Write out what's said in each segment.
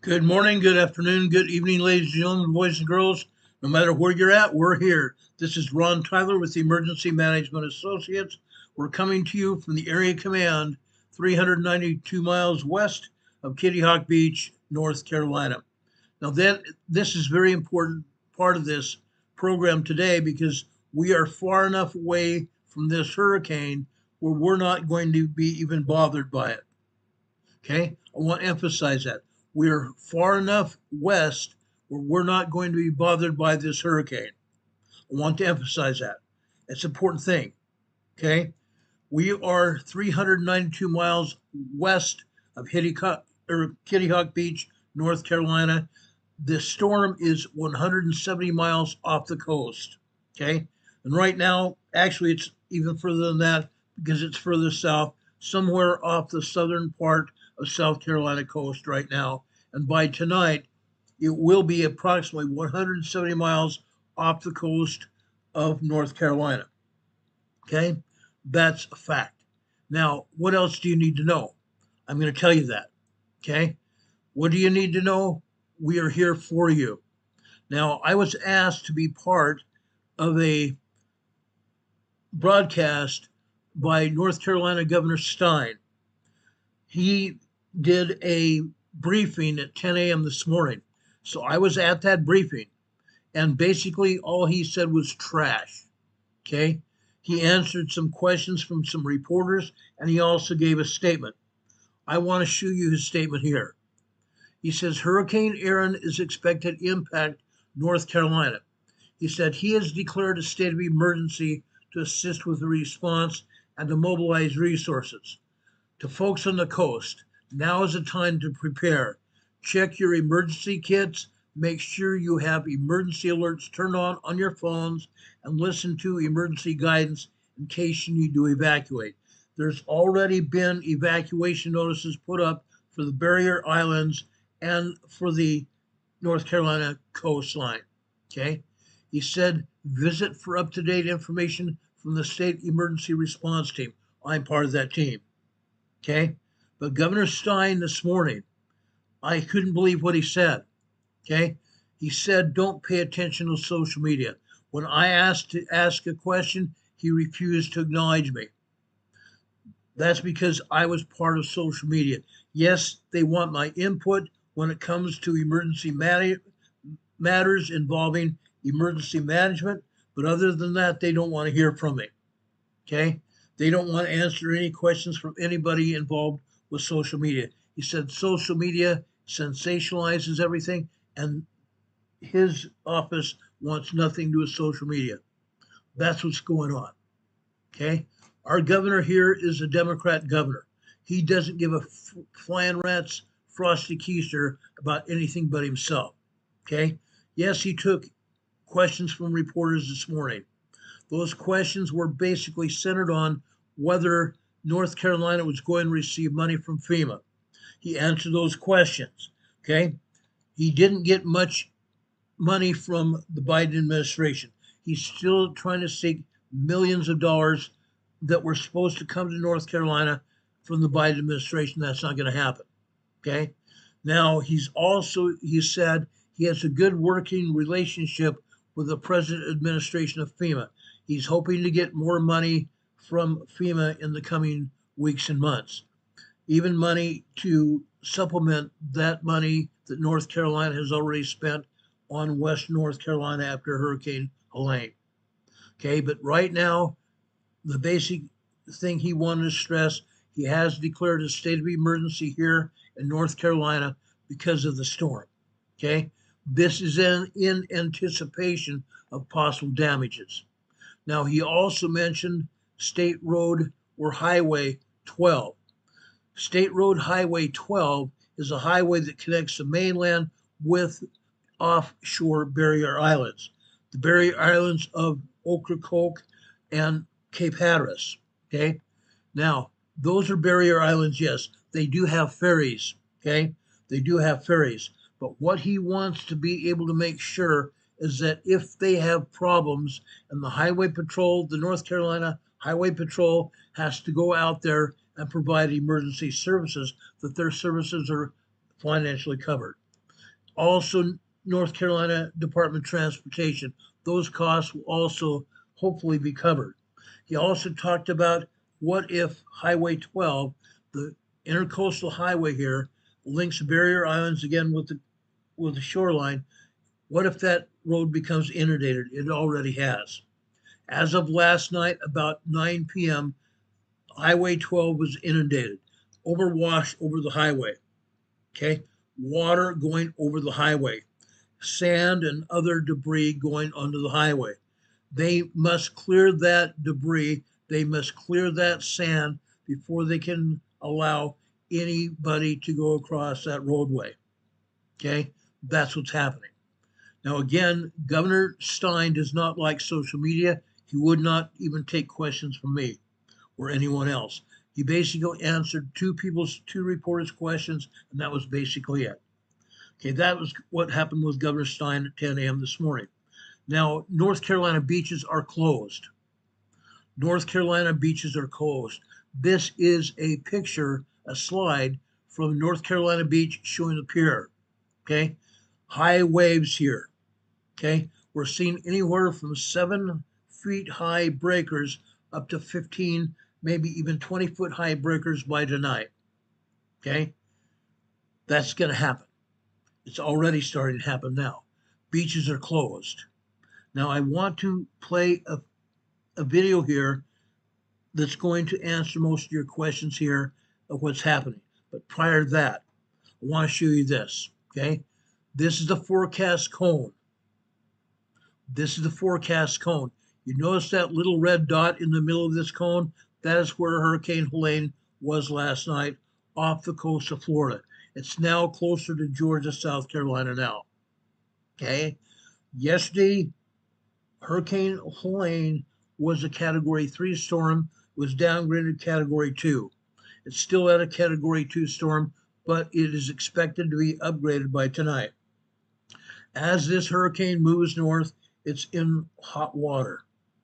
Good morning, good afternoon, good evening, ladies and gentlemen, boys and girls. No matter where you're at, we're here. This is Ron Tyler with the Emergency Management Associates. We're coming to you from the Area Command, 392 miles west of Kitty Hawk Beach, North Carolina. Now, this is very important part of this program today because we are far enough away from this hurricane where we're not going to be even bothered by it. Okay, I want to emphasize that we're far enough west where we're not going to be bothered by this hurricane. I want to emphasize that. It's an important thing. Okay, we are 392 miles west of Kitty Hawk Beach, North Carolina. The storm is 170 miles off the coast. Okay, and right now, actually, it's even further than that because it's further south, somewhere off the southern part of South Carolina coast right now. And by tonight, it will be approximately 170 miles off the coast of North Carolina. Okay, that's a fact. Now, what else do you need to know? I'm going to tell you that. Okay, what do you need to know? We are here for you. Now, I was asked to be part of a broadcast by North Carolina Governor Stein. He did a briefing at 10 a.m. this morning. So I was at that briefing, and basically all he said was trash. Okay. He answered some questions from some reporters, and he also gave a statement. I want to show you his statement here. He says Hurricane Erin is expected to impact North Carolina. He said he has declared a state of emergency to assist with the response and to mobilize resources. To folks on the coast, now is the time to prepare. Check your emergency kits, make sure you have emergency alerts turned on your phones, and listen to emergency guidance in case you need to evacuate. There's already been evacuation notices put up for the barrier islands and for the North Carolina coastline. Okay. He said, visit for up-to-date information from the state emergency response team. I'm part of that team. Okay. But Governor Stein this morning, I couldn't believe what he said. Okay. He said, don't pay attention to social media. When I asked to ask a question, he refused to acknowledge me. That's because I was part of social media. Yes, they want my input when it comes to emergency matters involving emergency management. But other than that, they don't want to hear from me. Okay. They don't want to answer any questions from anybody involved with social media. He said social media sensationalizes everything, and his office wants nothing to do with social media. That's what's going on. Okay. Our governor here is a Democrat governor. He doesn't give a flying rat's frosty keister about anything but himself. Okay. Yes, he took questions from reporters this morning. Those questions were basically centered on whether North Carolina was going to receive money from FEMA. He answered those questions. Okay. He didn't get much money from the Biden administration. He's still trying to seek millions of dollars that were supposed to come to North Carolina from the Biden administration. That's not going to happen. Okay. Now, he said he has a good working relationship with the present administration of FEMA. He's hoping to get more money from FEMA in the coming weeks and months, even money to supplement that money that North Carolina has already spent on West North Carolina after Hurricane Helene. Okay, but right now, the basic thing he wanted to stress, he has declared a state of emergency here in North Carolina because of the storm. Okay, this is in anticipation of possible damages. Now, he also mentioned State Road or Highway 12. State Road Highway 12 is a highway that connects the mainland with offshore barrier islands, the barrier islands of Ocracoke and Cape Hatteras. Okay. Now, those are barrier islands, yes. They do have ferries. Okay. They do have ferries. But what he wants to be able to make sure is that if they have problems and the Highway Patrol, the North Carolina Highway Patrol has to go out there and provide emergency services, that their services are financially covered. Also, North Carolina Department of Transportation. Those costs will also hopefully be covered. He also talked about what if Highway 12, the intercoastal highway here, links barrier islands again with the shoreline. What if that road becomes inundated? It already has. As of last night, about 9 p.m., Highway 12 was inundated, overwashed over the highway. Okay, water going over the highway, sand and other debris going onto the highway. They must clear that debris. They must clear that sand before they can allow anybody to go across that roadway. Okay, that's what's happening. Now, again, Governor Stein does not like social media. He would not even take questions from me or anyone else. He basically answered two reporters' questions, and that was basically it. Okay, that was what happened with Governor Stein at 10 a.m. this morning. Now, North Carolina beaches are closed. North Carolina beaches are closed. This is a picture, a slide from North Carolina beach showing the pier. Okay, high waves here. Okay, we're seeing anywhere from 7 feet high breakers up to 15, maybe even 20-foot high breakers by tonight. Okay, that's going to happen. It's already starting to happen now. Beaches are closed. Now, I want to play a video here that's going to answer most of your questions here of what's happening. But prior to that, I want to show you this. Okay, this is the forecast cone. This is the forecast cone. You notice that little red dot in the middle of this cone? That is where Hurricane Helene was last night off the coast of Florida. It's now closer to Georgia, South Carolina now. Okay. Yesterday, Hurricane Helene was a Category 3 storm, was downgraded to Category 2. It's still at a Category 2 storm, but it is expected to be upgraded by tonight. As this hurricane moves north, it's in hot water.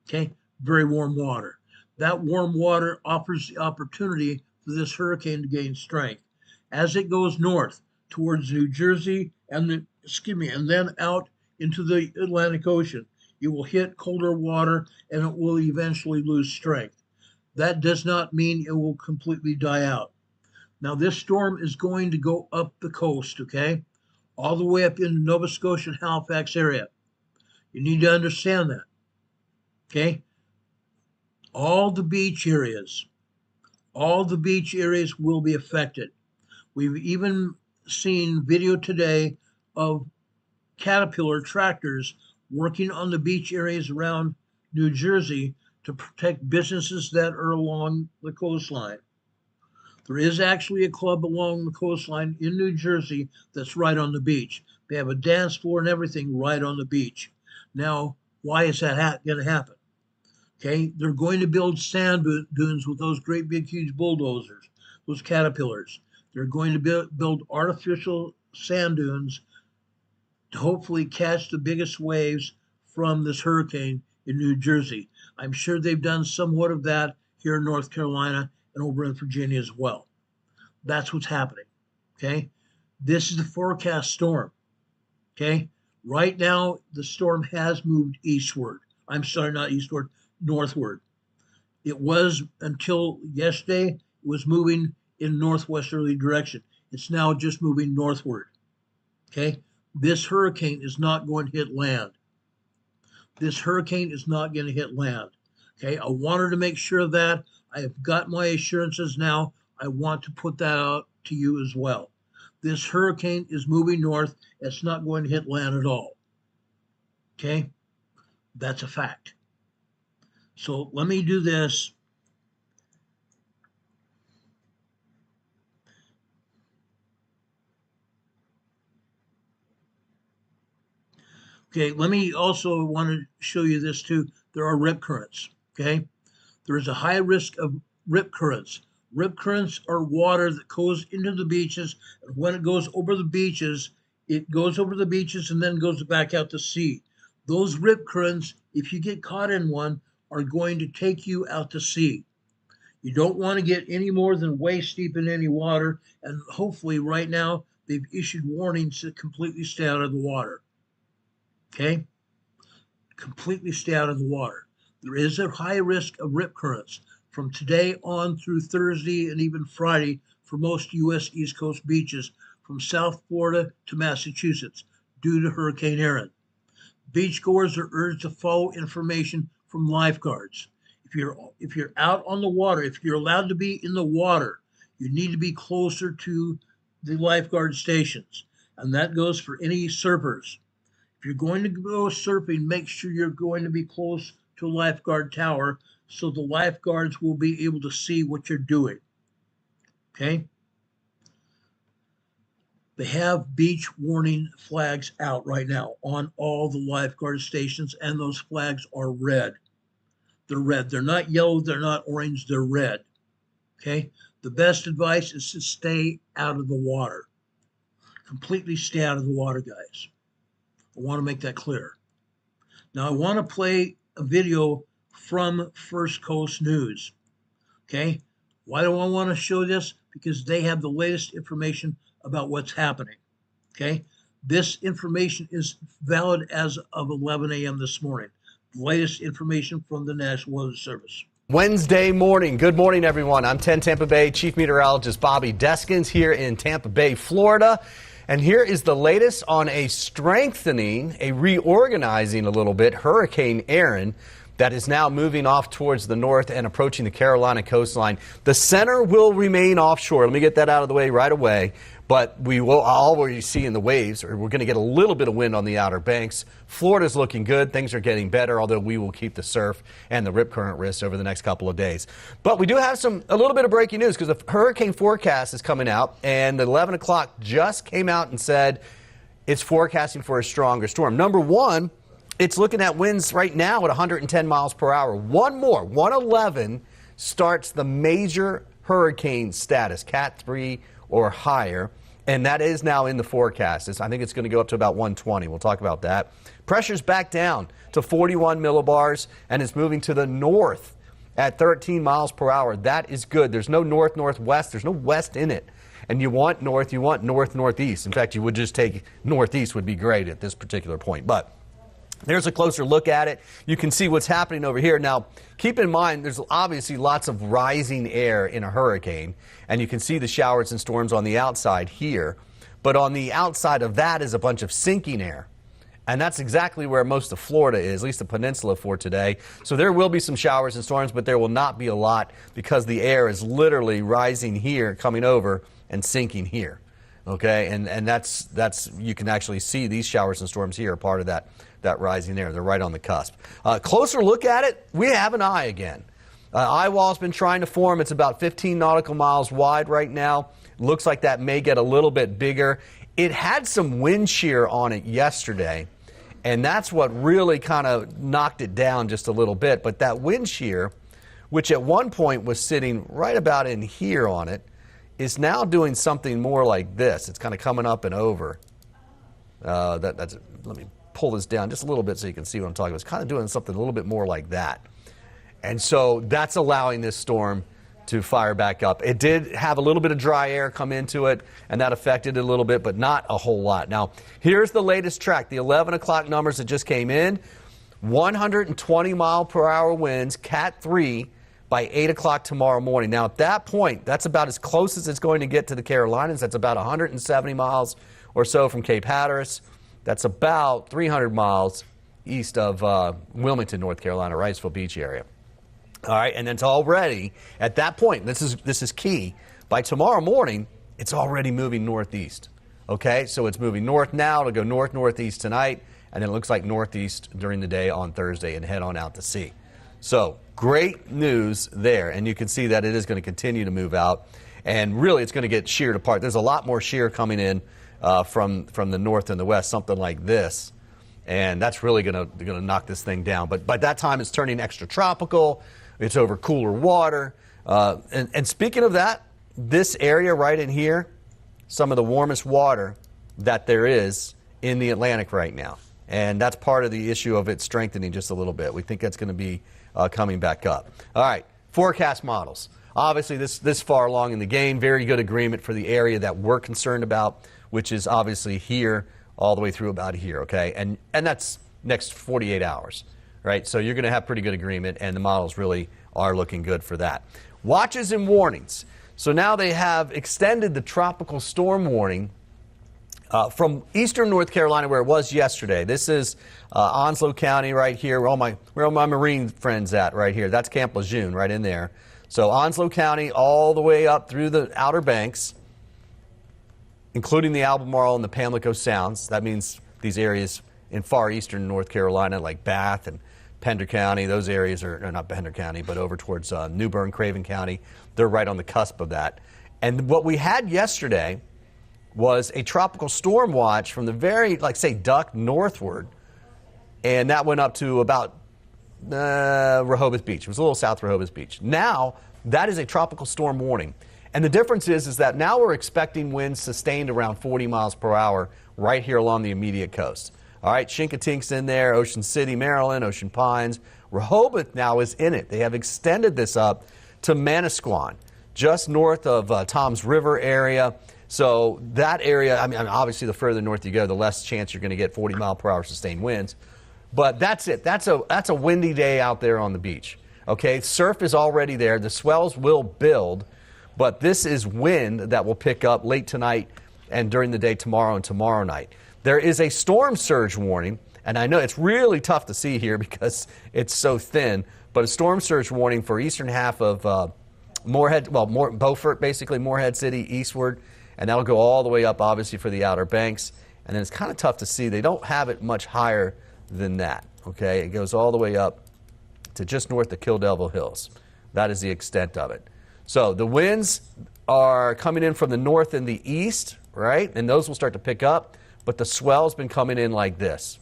Okay, very warm water. That warm water offers the opportunity for this hurricane to gain strength. As it goes north towards New Jersey and then out into the Atlantic Ocean, it will hit colder water and it will eventually lose strength. That does not mean it will completely die out. Now, this storm is going to go up the coast, okay, all the way up in Nova Scotia and Halifax area. You need to understand that, okay? All the beach areas will be affected. We've even seen video today of Caterpillar tractors working on the beach areas around New Jersey to protect businesses that are along the coastline. There is actually a club along the coastline in New Jersey that's right on the beach. They have a dance floor and everything right on the beach. Now, why is that going to happen? Okay, they're going to build sand dunes with those great big huge bulldozers, those Caterpillars. They're going to build artificial sand dunes to hopefully catch the biggest waves from this hurricane in New Jersey. I'm sure they've done somewhat of that here in North Carolina and over in Virginia as well. That's what's happening. Okay, this is the forecast storm. Okay, right now the storm has moved eastward. I'm sorry, not eastward, northward. It was until yesterday, it was moving in northwesterly direction. It's now just moving northward. Okay, this hurricane is not going to hit land. This hurricane is not going to hit land. Okay, I wanted to make sure of that. I have got my assurances now. I want to put that out to you as well. This hurricane is moving north. It's not going to hit land at all. Okay, that's a fact. So let me do this. Okay, let me also want to show you this too. There are rip currents. Okay, there is a high risk of rip currents. Rip currents are water that goes into the beaches, and when it goes over the beaches, it goes over the beaches and then goes back out to sea. Those rip currents, if you get caught in one, are going to take you out to sea. You don't want to get any more than waist deep in any water, and hopefully right now they've issued warnings to completely stay out of the water. Okay? Completely stay out of the water. There is a high risk of rip currents from today on through Thursday and even Friday for most U.S. East Coast beaches from South Florida to Massachusetts due to Hurricane Erin. Beachgoers are urged to follow information from lifeguards. If you're out on the water, if you're allowed to be in the water, you need to be closer to the lifeguard stations, and that goes for any surfers. If you're going to go surfing, make sure you're going to be close to a lifeguard tower so the lifeguards will be able to see what you're doing. Okay? They have beach warning flags out right now on all the lifeguard stations, and those flags are red. They're red. They're not yellow. They're not orange. They're red. Okay? The best advice is to stay out of the water. Completely stay out of the water, guys. I want to make that clear. Now, I want to play a video from First Coast News. Okay? Why do I want to show this? Because they have the latest information about what's happening. Okay? This information is valid as of 11 a.m. this morning. The latest information from the National Weather Service. Wednesday morning. Good morning, everyone. I'm 10 Tampa Bay Chief Meteorologist Bobby Deskins here in Tampa Bay, Florida. And here is the latest on a strengthening, a reorganizing a little bit, Hurricane Erin that is now moving off towards the north and approaching the Carolina coastline. The center will remain offshore. Let me get that out of the way right away. But we will already see in the waves, or we're going to get a little bit of wind on the outer banks. Florida's looking good. Things are getting better, although we will keep the surf and the rip current risks over the next couple of days. But we do have a little bit of breaking news because the hurricane forecast is coming out, and the 11 o'clock just came out and said it's forecasting for a stronger storm. Number one, it's looking at winds right now at 110 miles per hour. One more, 111 starts the major hurricane status, Cat 3 or higher, and that is now in the forecast. I think it's going to go up to about 120. We'll talk about that. Pressure's back down to 41 millibars, and it's moving to the north at 13 miles per hour. That is good. There's no north-northwest. There's no west in it. And you want north, you want north-northeast. In fact, you would just take northeast would be great at this particular point. But there's a closer look at it. You can see what's happening over here. Now, keep in mind, there's obviously lots of rising air in a hurricane, and you can see the showers and storms on the outside here. But on the outside of that is a bunch of sinking air. And that's exactly where most of Florida is, at least the peninsula for today. So there will be some showers and storms, but there will not be a lot because the air is literally rising here, coming over, and sinking here. Okay, and that's you can actually see these showers and storms here are part of that rising air. They're right on the cusp. Closer look at it, we have an eye again. Eye wall's been trying to form. It's about 15 nautical miles wide right now. Looks like that may get a little bit bigger. It had some wind shear on it yesterday, and that's what really kind of knocked it down just a little bit. But that wind shear, which at one point was sitting right about in here on it, is now doing something more like this. It's kind of coming up and over. Let me pull this down just a little bit so you can see what I'm talking about. It's kind of doing something a little bit more like that. And so that's allowing this storm to fire back up. It did have a little bit of dry air come into it, and that affected it a little bit, but not a whole lot. Now, here's the latest track. The 11 o'clock numbers that just came in. 120 mile per hour winds, Cat 3, by 8 o'clock tomorrow morning. Now, at that point, that's about as close as it's going to get to the Carolinas. That's about 170 miles or so from Cape Hatteras. That's about 300 miles east of Wilmington, North Carolina, Wrightsville Beach area. All right, and it's already, at that point, this is key, by tomorrow morning, it's already moving northeast. Okay, so it's moving north now. It'll go north-northeast tonight, and then it looks like northeast during the day on Thursday and head on out to sea. So, great news there, and you can see that it is going to continue to move out, and really it's going to get sheared apart. There's a lot more shear coming in from the north and the west, something like this, and that's really going to knock this thing down. But by that time, it's turning extratropical. It's over cooler water, and speaking of that, this area right in here, some of the warmest water that there is in the Atlantic right now, and that's part of the issue of it strengthening just a little bit. We think that's going to be coming back up. All right, forecast models. Obviously, this far along in the game, very good agreement for the area that we're concerned about. which is obviously here all the way through about here, okay? And that's next 48 hours, right? So you're going to have pretty good agreement, and the models really are looking good for that. Watches and warnings. So now they have extended the tropical storm warning from eastern North Carolina, where it was yesterday. This is Onslow County right here, where all my Marine friends at right here. That's Camp Lejeune right in there. So Onslow County all the way up through the Outer Banks, including the Albemarle and the Pamlico Sounds. That means these areas in far eastern North Carolina, like Bath and Pender County, those areas are not Pender County, but over towards New Bern, Craven County. They're right on the cusp of that. And what we had yesterday was a tropical storm watch from the very, like, say, Duck northward, and that went up to about Rehoboth Beach. It was a little south Rehoboth Beach. Now, that is a tropical storm warning. And the difference is that now we're expecting winds sustained around 40 miles per hour right here along the immediate coast. All right, Chinkatink's in there, Ocean City, Maryland, Ocean Pines. Rehoboth now is in it. They have extended this up to Manasquan, just north of Toms River area. So that area, I mean, obviously the further north you go, the less chance you're going to get 40 mile per hour sustained winds. But that's it. That's a windy day out there on the beach. Okay, surf is already there. The swells will build, but this is wind that will pick up late tonight and during the day tomorrow and tomorrow night. There is a storm surge warning, and I know it's really tough to see here because it's so thin, but a storm surge warning for eastern half of Morehead, Beaufort, basically Morehead City eastward, and that'll go all the way up, obviously, for the Outer Banks. And then it's kind of tough to see. They don't have it much higher than that, okay? It goes all the way up to just north of Kill Devil Hills. That is the extent of it. So the winds are coming in from the north and the east, right? And those will start to pick up, but the swell's been coming in like this.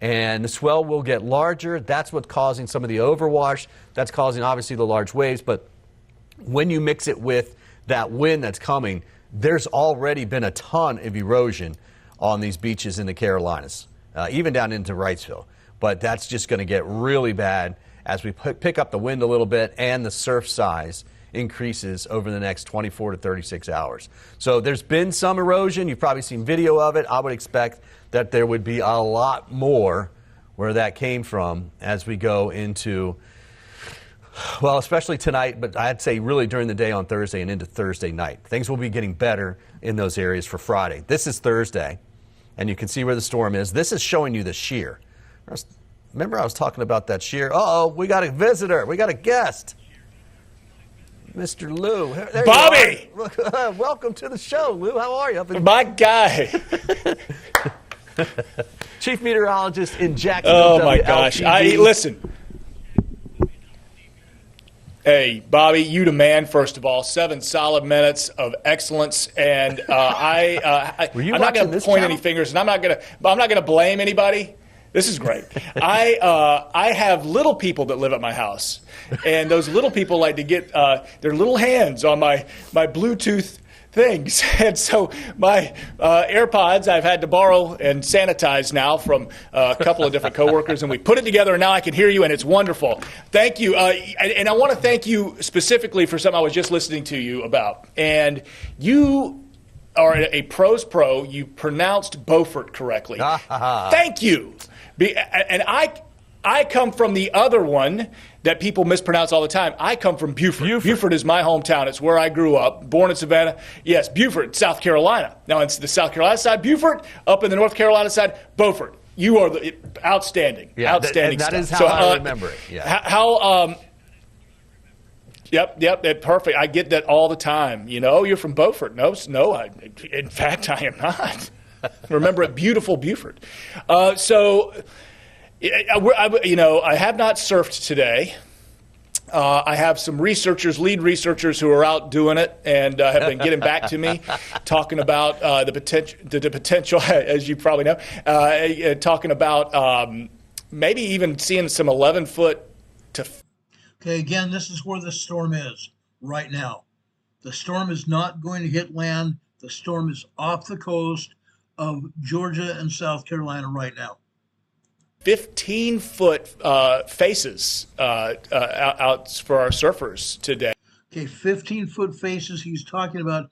And the swell will get larger. That's what's causing some of the overwash. That's causing, obviously, the large waves. But when you mix it with that wind that's coming, there's already been a ton of erosion on these beaches in the Carolinas, even down into Wrightsville. But that's just going to get really bad as we pick up the wind a little bit and the surf size increases over the next 24 to 36 hours. So there's been some erosion. You've probably seen video of it. I would expect that there would be a lot more where that came from as we go into, well, especially tonight, but I'd say really during the day on Thursday and into Thursday night. Things will be getting better in those areas for Friday. This is Thursday, and you can see where the storm is. This is showing you the shear. Remember I was talking about that shear? Uh-oh, we got a visitor. We got a guest. Mr. Lou. There Bobby! Welcome to the show, Lou. How are you? My guy. Chief Meteorologist in Jacksonville. Oh, my gosh. Listen. Hey, Bobby, you the man, first of all. 7 solid minutes of excellence. And I'm not going to point any fingers, and I'm not going to blame anybody. This is great. I have little people that live at my house, and those little people like to get their little hands on my Bluetooth things. And so my AirPods I've had to borrow and sanitize now from a couple of different coworkers, and we put it together, and now I can hear you, and it's wonderful. Thank you. And I want to thank you specifically for something I was just listening to you about. And you are a pro's pro. You pronounced Beaufort correctly. Thank you. And I come from the other one that people mispronounce all the time. I come from Beaufort. Beaufort is my hometown. It's where I grew up, born in Savannah. Yes, Beaufort, South Carolina. Now, it's the South Carolina side, Beaufort. Up in the North Carolina side, Beaufort. You are outstanding. Yeah, outstanding that is stuff. how I remember it. Yeah. Yep, perfect. I get that all the time. You know, you're from Beaufort. No, in fact, I am not. Remember it, beautiful Beaufort. I have not surfed today. I have some lead researchers who are out doing it and have been getting back to me, talking about the potential, as you probably know, talking about maybe even seeing some 11-foot to. Okay, again, this is where the storm is right now. The storm is not going to hit land. The storm is off the coast of Georgia and South Carolina right now. 15-foot faces out for our surfers today. Okay, 15-foot faces. He's talking about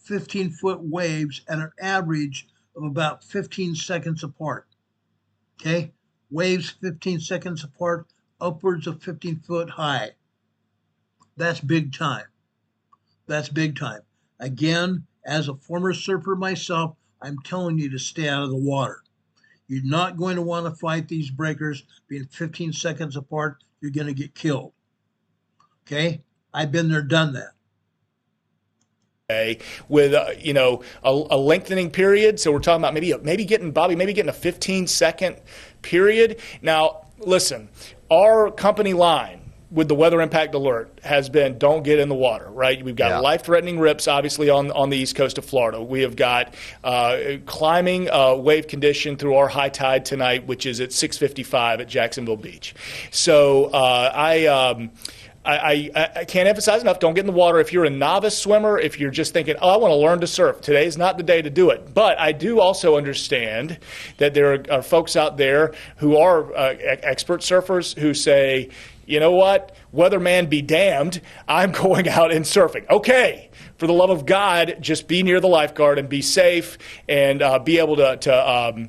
15-foot waves at an average of about 15 seconds apart. Okay? Waves 15 seconds apart, upwards of 15 foot high. That's big time. That's big time. Again, as a former surfer myself, I'm telling you to stay out of the water. You're not going to want to fight these breakers being 15 seconds apart. You're going to get killed. Okay? I've been there, done that. With a lengthening period, so we're talking about maybe getting a 15-second period. Now, listen, our company line with the weather impact alert has been don't get in the water, right? We've got life-threatening rips, obviously, on the east coast of Florida. We have got climbing wave condition through our high tide tonight, which is at 6:55 at Jacksonville Beach. So I can't emphasize enough, don't get in the water. If you're a novice swimmer, if you're just thinking, I want to learn to surf, today's not the day to do it. But I do also understand that there are folks out there who are expert surfers who say, you know what, weatherman be damned, I'm going out and surfing. Okay, for the love of God, just be near the lifeguard and be safe and be able to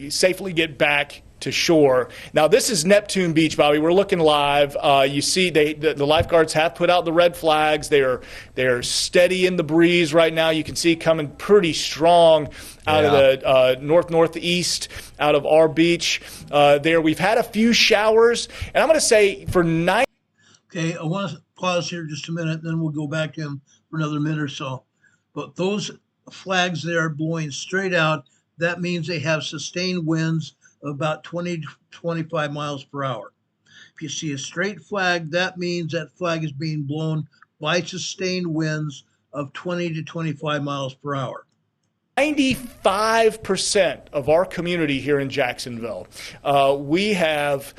safely get back to shore. Now, this is Neptune Beach, Bobby. We're looking live. You see the lifeguards have put out the red flags. They're steady in the breeze right now. You can see coming pretty strong out of the northeast, out of our beach. There, we've had a few showers, and I'm going to say for 9. Okay, I want to pause here just a minute, then we'll go back to him for another minute or so. But those flags there are blowing straight out. That means they have sustained winds of about 20 to 25 miles per hour. If you see a straight flag, that means that flag is being blown by sustained winds of 20 to 25 miles per hour. 95% of our community here in Jacksonville, we have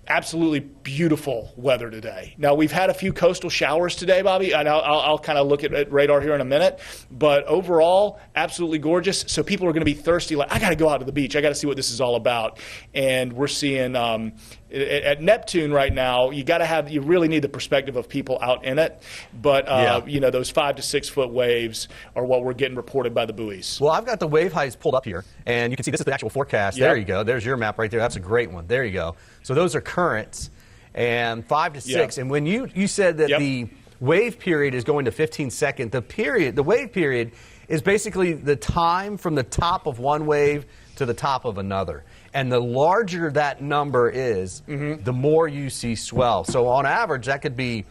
absolutely beautiful weather today. Now, we've had a few coastal showers today, Bobby, and I'll kind of look at radar here in a minute, but overall, absolutely gorgeous. So people are going to be thirsty, like, I got to go out to the beach. I got to see what this is all about. And we're seeing at Neptune right now, you really need the perspective of people out in it. But, those 5 to 6 foot waves are what we're getting reported by the buoys. Well, I've got the wave heights pulled up here, and you can see this is the actual forecast. Yep. There you go. There's your map right there. That's a great one. There you go. So those are currents, and 5 to 6. Yep. And when you said that the wave period is going to 15 seconds, the wave period is basically the time from the top of one wave to the top of another. And the larger that number is, the more you see swell. So on average, that could be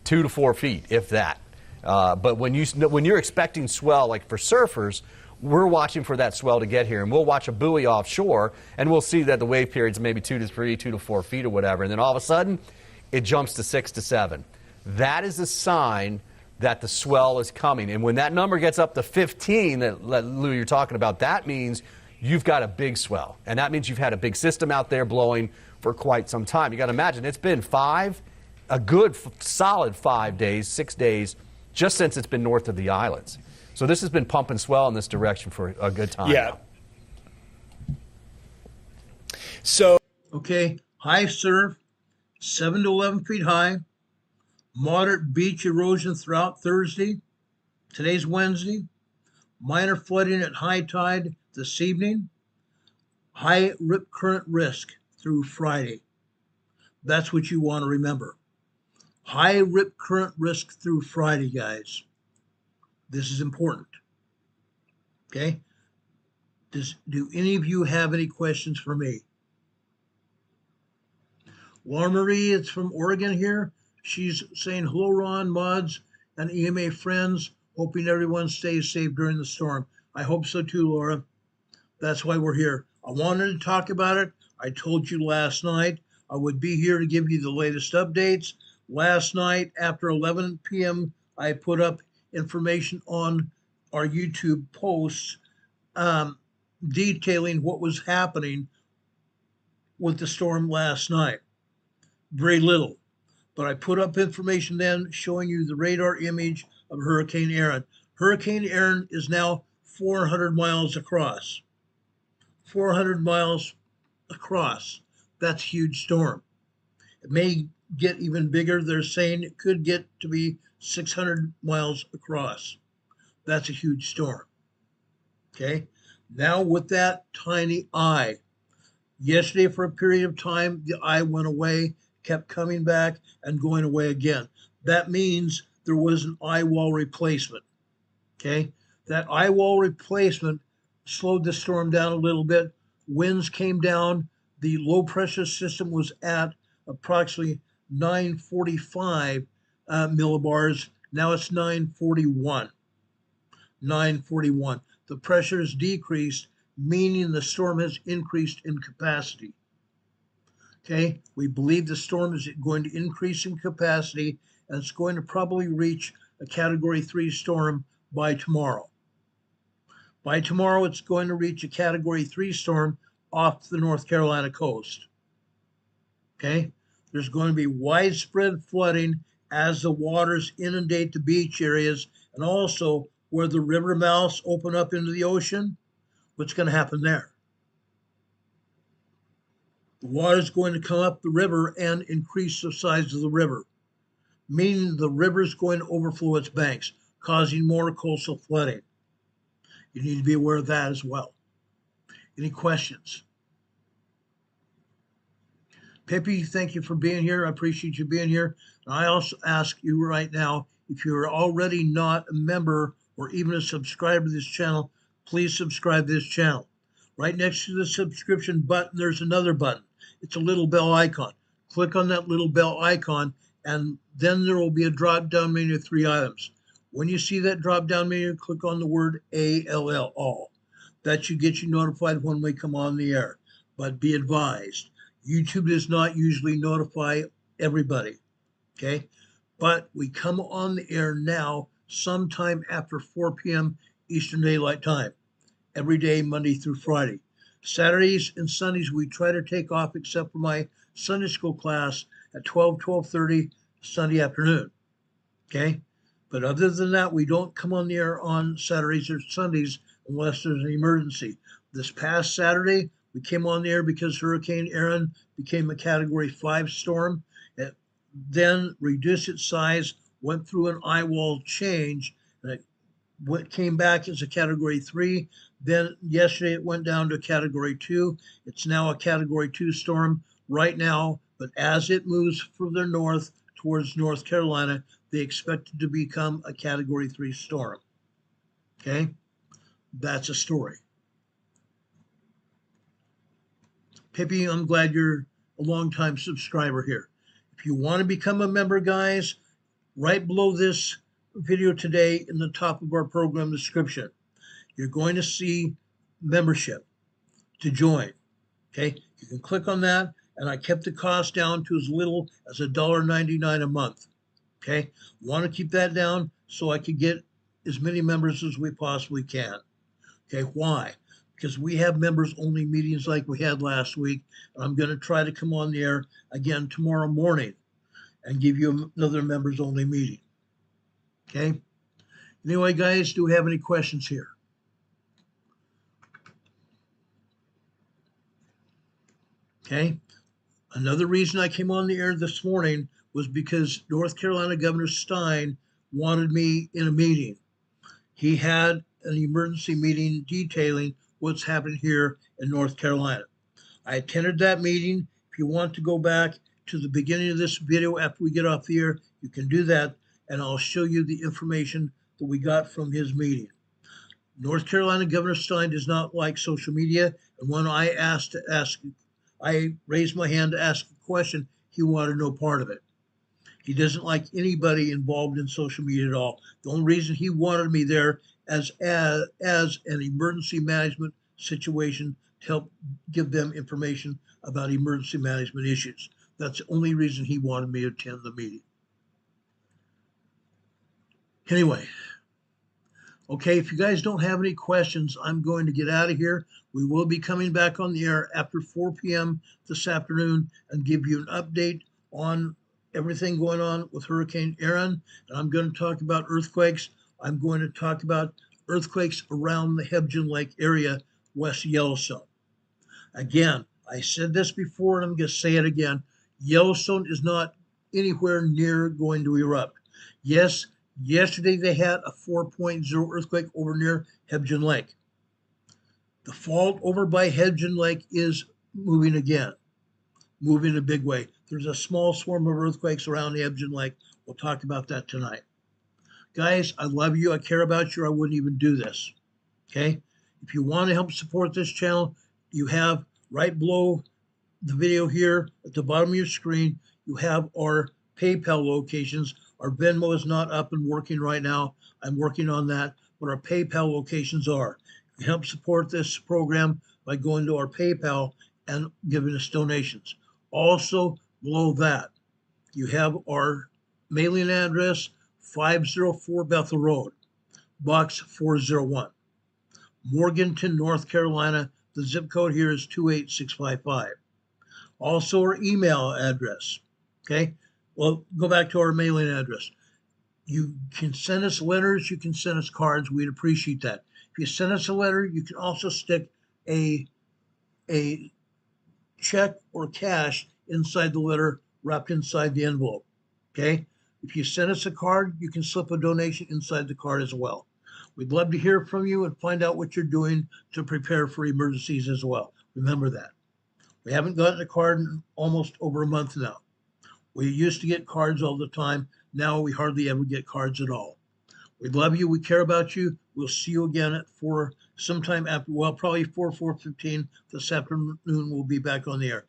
2 to 4 feet, if that. But when you're expecting swell, like for surfers, we're watching for that swell to get here, and we'll watch a buoy offshore, and we'll see that the wave period's maybe 2 to 3, 2 to 4 feet or whatever, and then all of a sudden, it jumps to 6 to 7. That is a sign that the swell is coming. And when that number gets up to 15, that Lou, you're talking about, that means you've got a big swell, and that means you've had a big system out there blowing for quite some time. You got to imagine it's been a good solid 5 days, 6 days, just since it's been north of the islands. So this has been pumping swell in this direction for a good time. Yeah. Now. So. Okay, high surf, 7 to 11 feet high. Moderate beach erosion throughout Thursday. Today's Wednesday. Minor flooding at high tide this evening. High rip current risk through Friday. That's what you want to remember. High rip current risk through Friday, guys. This is important. Okay? Do any of you have any questions for me? Laura Marie, it's from Oregon here. She's saying, hello, Ron, mods, and EMA friends. Hoping everyone stays safe during the storm. I hope so too, Laura. That's why we're here. I wanted to talk about it. I told you last night I would be here to give you the latest updates. Last night after 11 p.m., I put up information on our YouTube posts detailing what was happening with the storm last night. Very little. But I put up information then showing you the radar image of Hurricane Erin. Hurricane Erin is now 400 miles across. 400 miles across. That's a huge storm. It may get even bigger. They're saying it could get to be 600 miles across. That's a huge storm. Okay. Now with that tiny eye, yesterday for a period of time, the eye went away, kept coming back and going away again. That means there was an eye wall replacement. Okay. That eye wall replacement slowed the storm down a little bit. Winds came down. The low pressure system was at approximately 945 millibars. Now it's 941. 941. The pressure has decreased, meaning the storm has increased in capacity. Okay, we believe the storm is going to increase in capacity and it's going to probably reach a Category 3 storm by tomorrow. By tomorrow, it's going to reach a Category 3 storm off the North Carolina coast. Okay, there's going to be widespread flooding as the waters inundate the beach areas and also where the river mouths open up into the ocean. What's going to happen there? The water is going to come up the river and increase the size of the river, meaning the river is going to overflow its banks, causing more coastal flooding. You need to be aware of that as well. Any questions? Pippi, thank you for being here. I appreciate you being here. And I also ask you right now, if you're already not a member or even a subscriber to this channel, please subscribe to this channel. Right next to the subscription button, there's another button. It's a little bell icon. Click on that little bell icon, and then there will be a drop-down menu of 3 items. When you see that drop-down menu, click on the word ALL, all. That should get you notified when we come on the air. But be advised, YouTube does not usually notify everybody, okay? But we come on the air now sometime after 4 p.m. Eastern Daylight Time, every day, Monday through Friday. Saturdays and Sundays, we try to take off except for my Sunday school class at 12:30 Sunday afternoon, okay? But other than that, we don't come on the air on Saturdays or Sundays unless there's an emergency. This past Saturday, we came on the air because Hurricane Erin became a Category 5 storm. It then reduced its size, went through an eye wall change, and it came back as a Category 3. Then yesterday it went down to a Category 2. It's now a Category 2 storm right now, but as it moves further north towards North Carolina, they expect it to become a Category 3 storm. Okay? That's a story. Pippi, I'm glad you're a longtime subscriber here. If you want to become a member, guys, right below this video today in the top of our program description, you're going to see membership to join. Okay? You can click on that, and I kept the cost down to as little as $1.99 a month. Okay? Want to keep that down so I can get as many members as we possibly can. Okay, why? Because we have members only meetings like we had last week. And I'm going to try to come on the air again tomorrow morning and give you another members only meeting. Okay? Anyway, guys, do we have any questions here? Okay? Another reason I came on the air this morning was because North Carolina Governor Stein wanted me in a meeting. He had an emergency meeting detailing what's happening here in North Carolina. I attended that meeting. If you want to go back to the beginning of this video after we get off the air, you can do that, and I'll show you the information that we got from his meeting. North Carolina Governor Stein does not like social media, and when I raised my hand to ask a question, he wanted no part of it. He doesn't like anybody involved in social media at all. The only reason he wanted me there as an emergency management situation to help give them information about emergency management issues. That's the only reason he wanted me to attend the meeting. Anyway, okay, if you guys don't have any questions, I'm going to get out of here. We will be coming back on the air after 4 p.m. this afternoon and give you an update on everything going on with Hurricane Erin. And I'm going to talk about earthquakes. I'm going to talk about earthquakes around the Hebgen Lake area, west of Yellowstone. Again, I said this before, and I'm going to say it again. Yellowstone is not anywhere near going to erupt. Yes, Yesterday they had a 4.0 earthquake over near Hebgen Lake. The fault over by Hebgen Lake is moving again, moving in a big way. There's a small swarm of earthquakes around the Hebgen Lake. We'll talk about that tonight. Guys, I love you. I care about you. I wouldn't even do this. Okay? If you want to help support this channel, you have right below the video here at the bottom of your screen, you have our PayPal locations. Our Venmo is not up and working right now. I'm working on that, but our PayPal locations are. You can help support this program by going to our PayPal and giving us donations. Also, below that, you have our mailing address, 504 Bethel Road, Box 401, Morganton, North Carolina. The zip code here is 28655. Also, our email address. Okay. Well, go back to our mailing address. You can send us letters. You can send us cards. We'd appreciate that. If you send us a letter, you can also stick a check or cash inside the letter, wrapped inside the envelope. Okay. If you send us a card, you can slip a donation inside the card as well. We'd love to hear from you and find out what you're doing to prepare for emergencies as well. Remember that. We haven't gotten a card in almost over a month now. We used to get cards all the time. Now we hardly ever get cards at all. We love you. We care about you. We'll see you again at 4 sometime after, well, probably 4:15 this afternoon. We'll be back on the air.